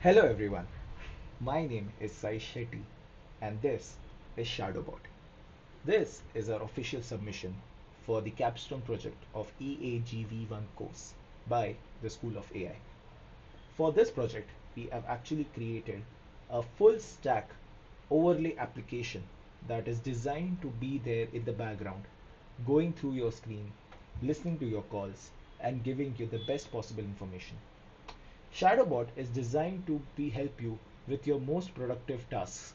Hello everyone, my name is Saish Shetty and this is ShadowBot. This is our official submission for the Capstone project of EAG-V1 course by the School of AI. For this project, we have actually created a full stack overlay application that is designed to be there in the background, going through your screen, listening to your calls, and giving you the best possible information. ShadowBot is designed to help you with your most productive tasks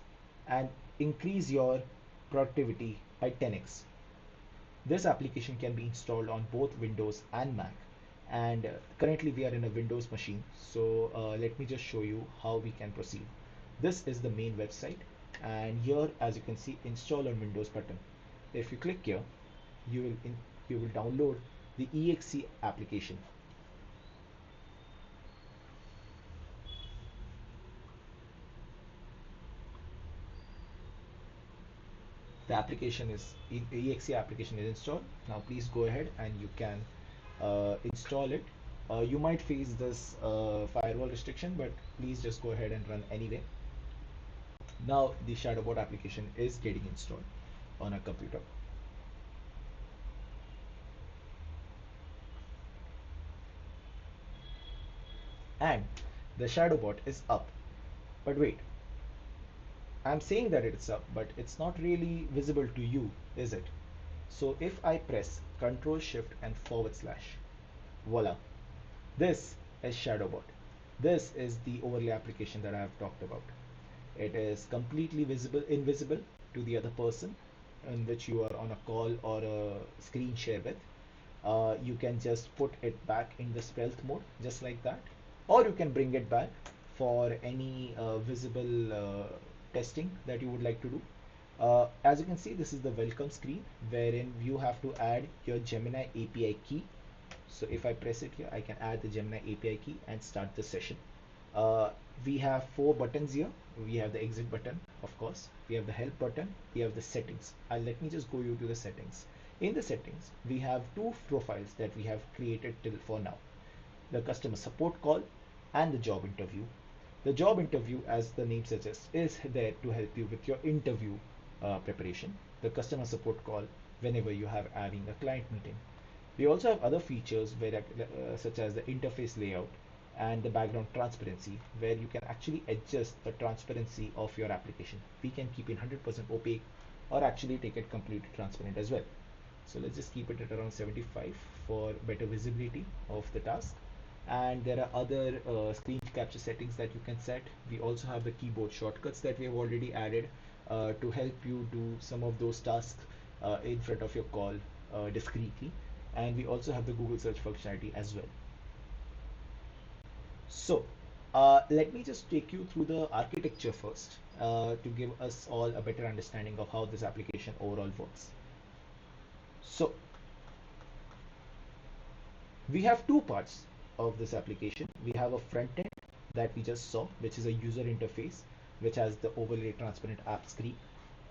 and increase your productivity by 10x. This application can be installed on both Windows and Mac, and currently we are in a Windows machine, so let me just show you how we can proceed. This is the main website, and here, as you can see, install on Windows button. If you click here, you will download the exe application. The application is exe application is installed. Now please go ahead and you can install it. You might face this firewall restriction, but please just go ahead and run anyway. Now the ShadowBot application is getting installed on a computer. And the ShadowBot is up. But wait, I'm saying that it's up, but it's not really visible to you, is it? So if I press Control Shift and /, voila, this is ShadowBot. This is the overlay application that I have talked about. It is completely invisible to the other person in which you are on a call or a screen share with. You can just put it back in the stealth mode, just like that, or you can bring it back for any visible testing that you would like to do. As you can see, this is the welcome screen wherein you have to add your Gemini API key. So if I press it here, I can add the Gemini API key and start the session. We have 4 buttons here. We have the exit button, of course. We have the help button. We have the settings. Let me just go you to the settings. In the settings, we have 2 profiles that we have created till for now. The customer support call and the job interview. The job interview, as the name suggests, is there to help you with your interview preparation. The customer support call whenever you have having a client meeting. We also have other features where, such as the interface layout and the background transparency, where you can actually adjust the transparency of your application. We can keep it 100% opaque or actually take it completely transparent as well. So let's just keep it at around 75 for better visibility of the task. And there are other screen capture settings that you can set. We also have the keyboard shortcuts that we have already added to help you do some of those tasks in front of your call discreetly. And we also have the Google search functionality as well. So let me just take you through the architecture first to give us all a better understanding of how this application overall works. So we have 2 parts of this application. We have a front end that we just saw, which is a user interface, which has the overlay transparent app screen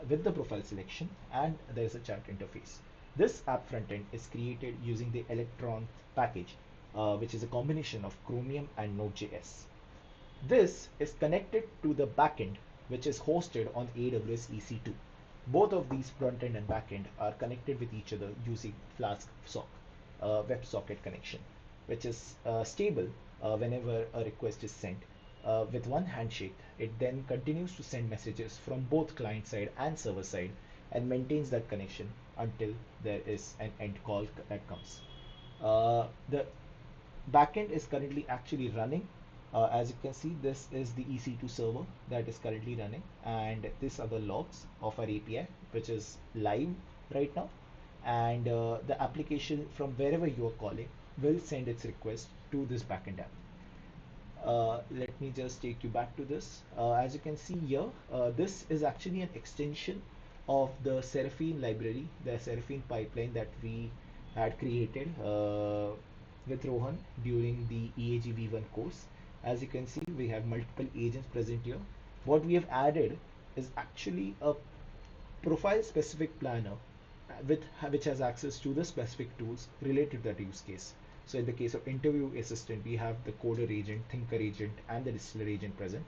with the profile selection, and there's a chat interface. This app front end is created using the Electron package, which is a combination of Chromium and Node.js. This is connected to the backend, which is hosted on AWS EC2. Both of these front end and backend are connected with each other using Flask SOC, WebSocket connection, which is stable whenever a request is sent. With one handshake, it then continues to send messages from both client side and server side and maintains that connection until there is an end call that comes. The backend is currently actually running. As you can see, this is the EC2 server that is currently running, and these are the logs of our API, which is live right now. And the application from wherever you are calling will send its request to this backend app. Let me just take you back to this. As you can see here, this is actually an extension of the Seraphine library, the Seraphine pipeline that we had created with Rohan during the EAG-V1 course. As you can see, we have multiple agents present here. What we have added is actually a profile specific planner which has access to the specific tools related to that use case. So in the case of interview assistant, we have the coder agent, thinker agent, and the distiller agent present.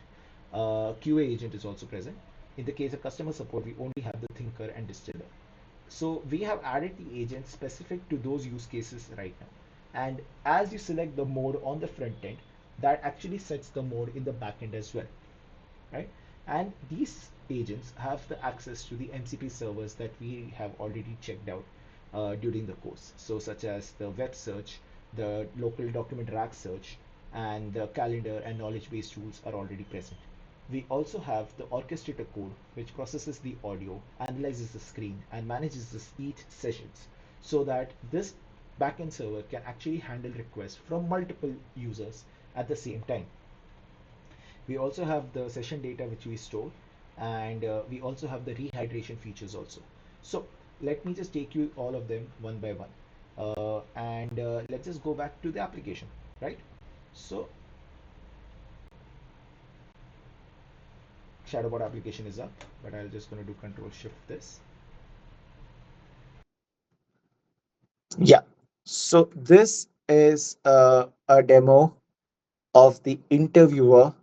QA agent is also present. In the case of customer support, we only have the thinker and distiller. So we have added the agent specific to those use cases right now. And as you select the mode on the front end, that actually sets the mode in the back end as well, right? And these agents have the access to the MCP servers that we have already checked out during the course. So such as the web search, the local document rack search, and the calendar and knowledge base tools are already present. We also have the orchestrator code, which processes the audio, analyzes the screen, and manages the each sessions so that this backend server can actually handle requests from multiple users at the same time. We also have the session data which we store, and we also have the rehydration features also. So let me just take you all of them one by one, and let's just go back to the application, right? So ShadowBot application is up, but I'll just going to do Control Shift this. Yeah. So this is a demo of the interviewer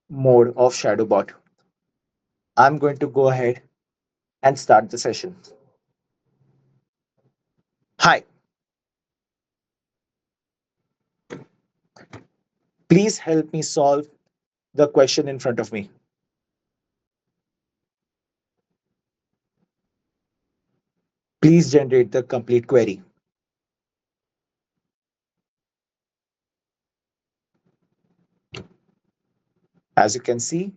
mode of ShadowBot. I'm going to go ahead and start the session. Hi, please help me solve the question in front of me. Please generate the complete query. As you can see,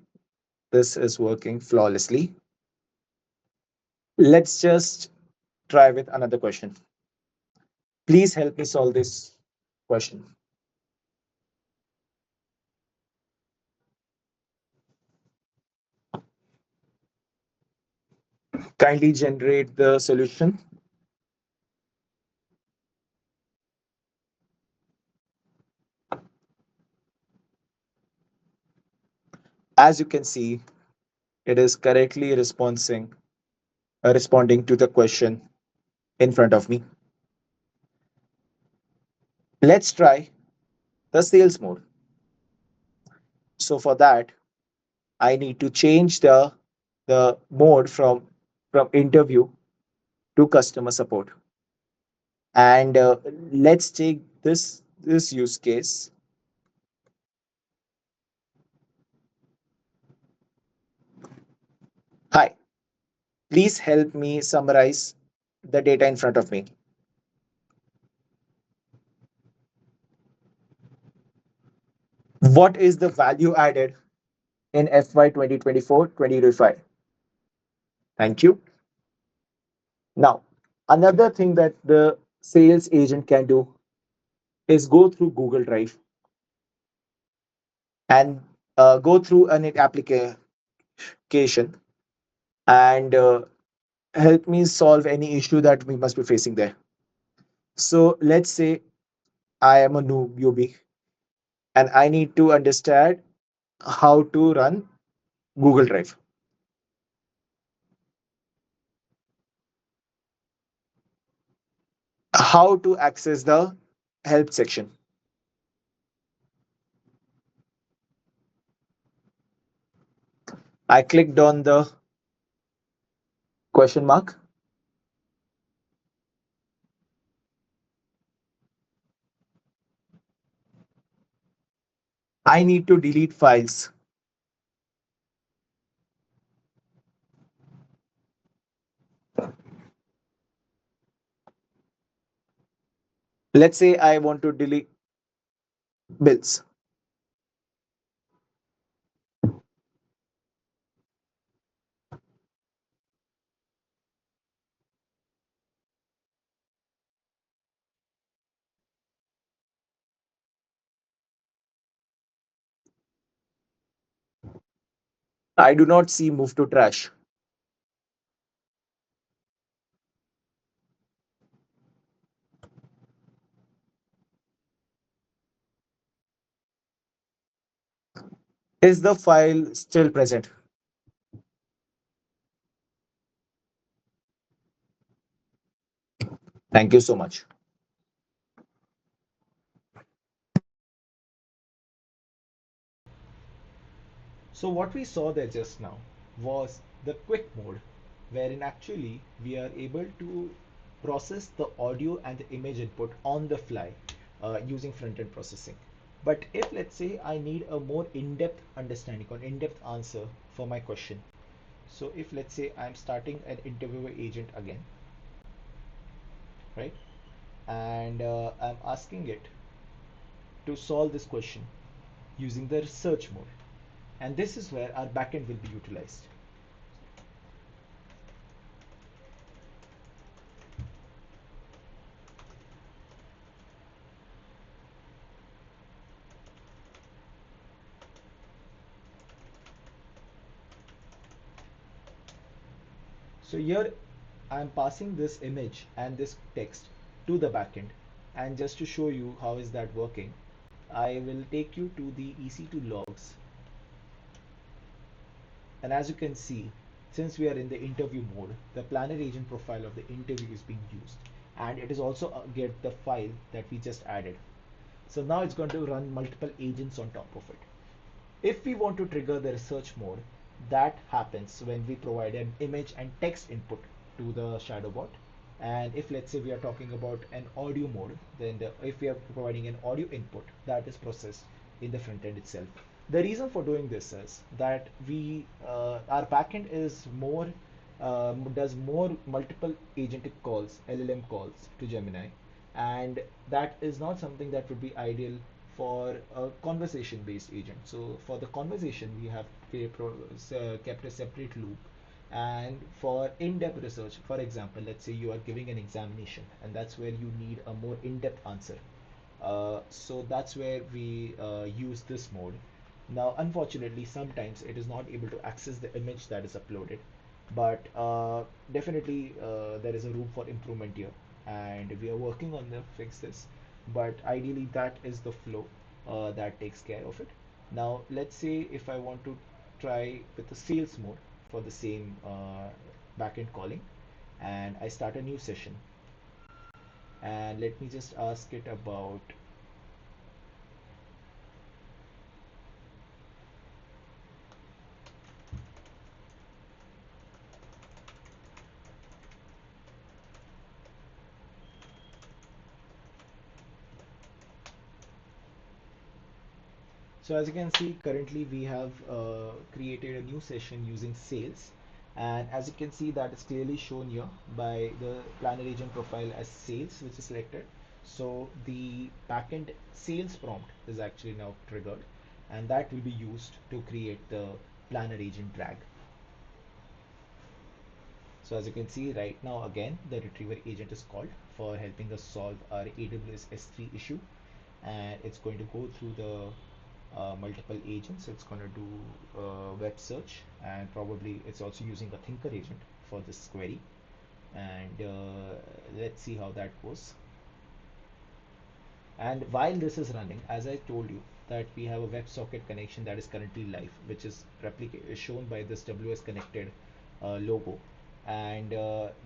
this is working flawlessly. Let's just try with another question. Please help me solve this question. Kindly generate the solution. As you can see, it is correctly responding to the question in front of me. Let's try the sales mode. So for that, I need to change the mode from interview to customer support. And let's take this use case. Hi, please help me summarize the data in front of me. What is the value added in FY 2024-2025? Thank you. Now, another thing that the sales agent can do is go through Google Drive and go through an application and help me solve any issue that we must be facing there. So let's say I am a newbie and I need to understand how to run Google Drive, how to access the help section. I clicked on the question mark. I need to delete files. Let's say I want to delete bills. I do not see move to trash. Is the file still present? Thank you so much. So what we saw there just now was the quick mode, wherein actually we are able to process the audio and the image input on the fly using front-end processing. But if let's say I need a more in-depth understanding or in-depth answer for my question, so if let's say I'm starting an interviewer agent again, right, and I'm asking it to solve this question using the research mode, and this is where our backend will be utilized. So here I'm passing this image and this text to the backend, and just to show you how is that working, I will take you to the EC2 logs, and as you can see, since we are in the interview mode, the planner agent profile of the interview is being used, and it is also get the file that we just added. So now it's going to run multiple agents on top of it. If we want to trigger the research mode, that happens when we provide an image and text input to the ShadowBot. And if let's say we are talking about an audio mode, then if we are providing an audio input, that is processed in the front end itself. The reason for doing this is that we our backend is more does more multiple agentic calls, LLM calls to Gemini, and that is not something that would be ideal for a conversation based agent. So for the conversation, we have kept a separate loop. And for in-depth research, for example, let's say you are giving an examination and that's where you need a more in-depth answer. So that's where we use this mode. Now, unfortunately, sometimes it is not able to access the image that is uploaded, but definitely there is a room for improvement here, and we are working on the fix this. But ideally, that is the flow that takes care of it. Now, let's say if I want to try with the sales mode for the same backend calling, and I start a new session, and let me just ask it about. So as you can see, currently we have created a new session using sales. And as you can see, that is clearly shown here by the planner agent profile as sales, which is selected. So the backend sales prompt is actually now triggered, and that will be used to create the planner agent drag. So as you can see right now, again, the retriever agent is called for helping us solve our AWS S3 issue, and it's going to go through the multiple agents. It's going to do web search, and probably it's also using a thinker agent for this query. And let's see how that goes. And while this is running, as I told you, that we have a WebSocket connection that is currently live, which is shown by this WS connected logo. And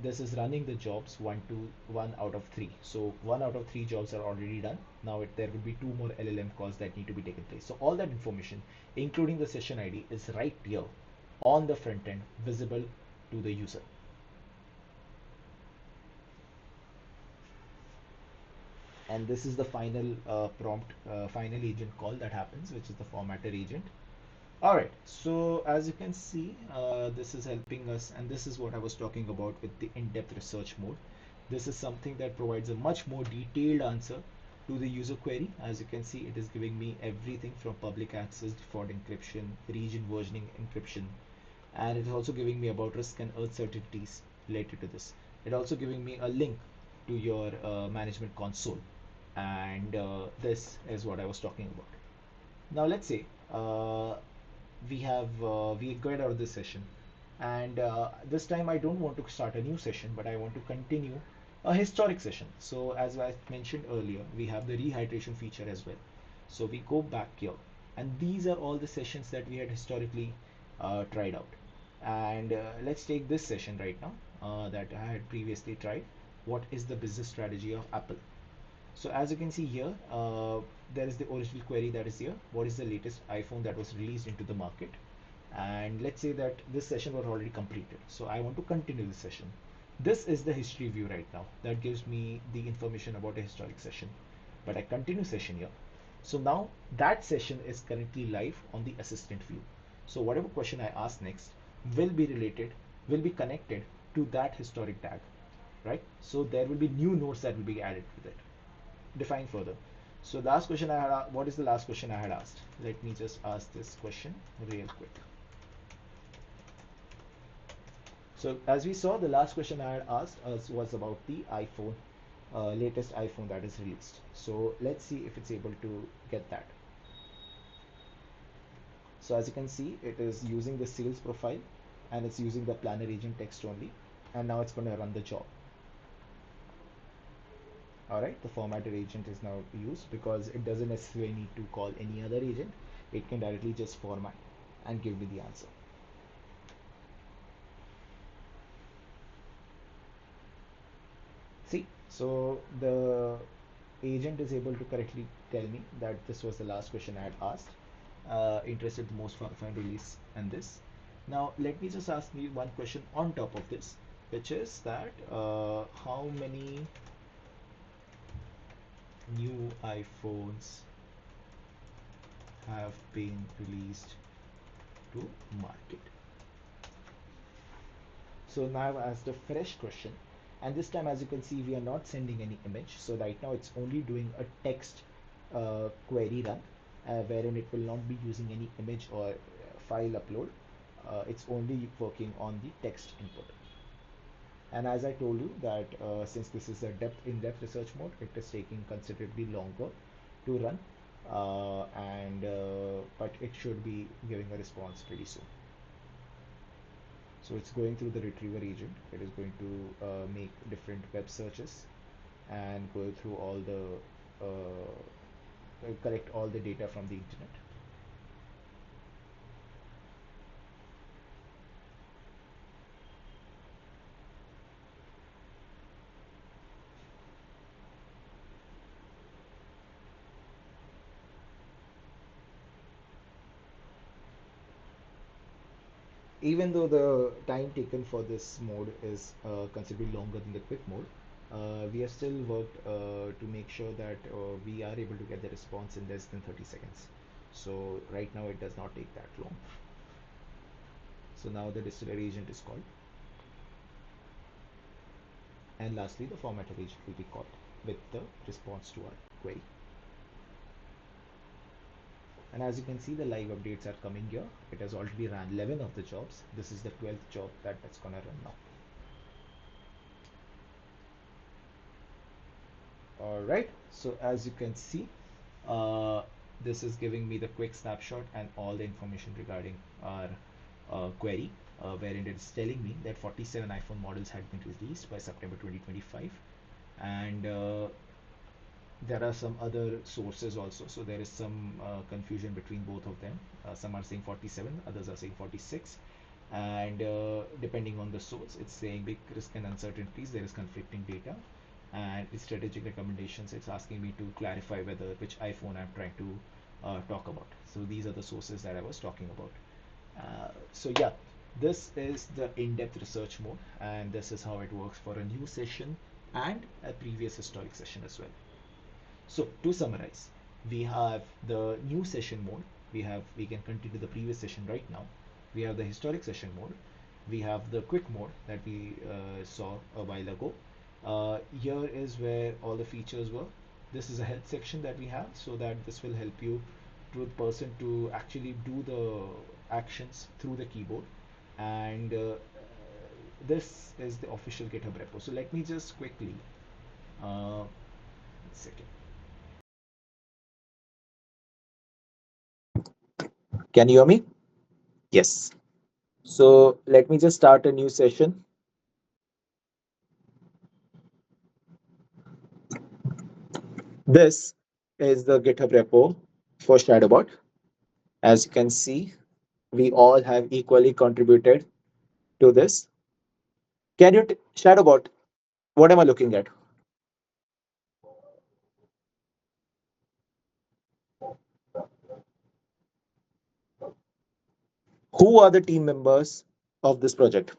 this is running the jobs 1 out of 3. So 1 out of 3 jobs are already done. Now there will be 2 more LLM calls that need to be taken place. So all that information, including the session ID, is right here on the front end, visible to the user. And this is the final prompt, final agent call that happens, which is the formatter agent. All right, so as you can see, this is helping us, and this is what I was talking about with the in-depth research mode. This is something that provides a much more detailed answer to the user query. As you can see, it is giving me everything from public access, default encryption, region versioning encryption, and it is also giving me about risk and uncertainties related to this. It also giving me a link to your management console, and this is what I was talking about. Now let's say we got out of this session, and this time I don't want to start a new session, but I want to continue a historic session. So as I mentioned earlier, we have the rehydration feature as well. So we go back here, and these are all the sessions that we had historically tried out. And let's take this session right now that I had previously tried. What is the business strategy of Apple? So as you can see here, there is the original query that is here. What is the latest iPhone that was released into the market? And let's say that this session was already completed, so I want to continue the session. This is the history view right now that gives me the information about a historic session, but I continue session here. So now that session is currently live on the assistant view. So whatever question I ask next will be related, will be connected to that historic tag, right? So there will be new nodes that will be added with it. Define further. So last question I had, what is the last question I had asked? Let me just ask this question real quick. So as we saw, the last question I had asked us was about the iPhone, latest iPhone that is released. So let's see if it's able to get that. So as you can see, it is using the sales profile and it's using the planner agent text only. And now it's going to run the job. All right, the formatted agent is now used because it doesn't necessarily need to call any other agent. It can directly just format and give me the answer. See, so the agent is able to correctly tell me that this was the last question I had asked. Interested the most fun release and this. Now let me just ask me one question on top of this, which is that how many new iPhones have been released to market? So now I've asked a fresh question, and this time, as you can see, we are not sending any image. So right now it's only doing a text query run, wherein it will not be using any image or file upload. It's only working on the text input. And as I told you that since this is a in-depth research mode, it is taking considerably longer to run, but it should be giving a response pretty soon. So it's going through the retriever agent. It is going to make different web searches and go through all the collect all the data from the internet. Even though the time taken for this mode is considerably longer than the quick mode, we have still worked to make sure that we are able to get the response in less than 30 seconds. So right now it does not take that long. So now the distillery agent is called. And lastly, the formatter agent will be called with the response to our query. And as you can see, the live updates are coming here. It has already run 11 of the jobs. This is the 12th job that's gonna run now. All right, so as you can see, uh, this is giving me the quick snapshot and all the information regarding our query, wherein it's telling me that 47 iPhone models had been released by September 2025, and there are some other sources also. So there is some confusion between both of them. Some are saying 47, others are saying 46, and depending on the source, it's saying big risk and uncertainties. There is conflicting data, and its strategic recommendations. It's asking me to clarify whether which iPhone I'm trying to talk about. So these are the sources that I was talking about. So yeah, this is the in-depth research mode, and this is how it works for a new session and a previous historic session as well. So to summarize, we have the new session mode. We can continue the previous session right now. We have the historic session mode. We have the quick mode that we saw a while ago. Here is where all the features were. This is a help section that we have, so that this will help you to the person to actually do the actions through the keyboard. And this is the official GitHub repo. So let me just quickly, one second. Can you hear me? Yes. So let me just start a new session. This is the GitHub repo for ShadowBot. As you can see, we all have equally contributed to this. Can you, ShadowBot, what am I looking at? Who are the team members of this project?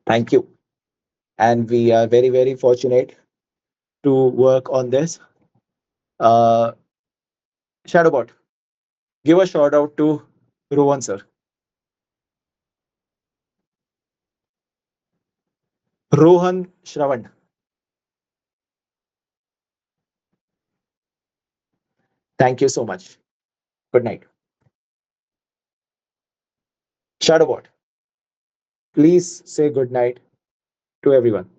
Thank you. And we are very, very fortunate to work on this. Uh, Shadowbot, give a shout out to Rohan sir. Rohan Shravan. Thank you so much. Good night. Shadowbot, please say good night to everyone.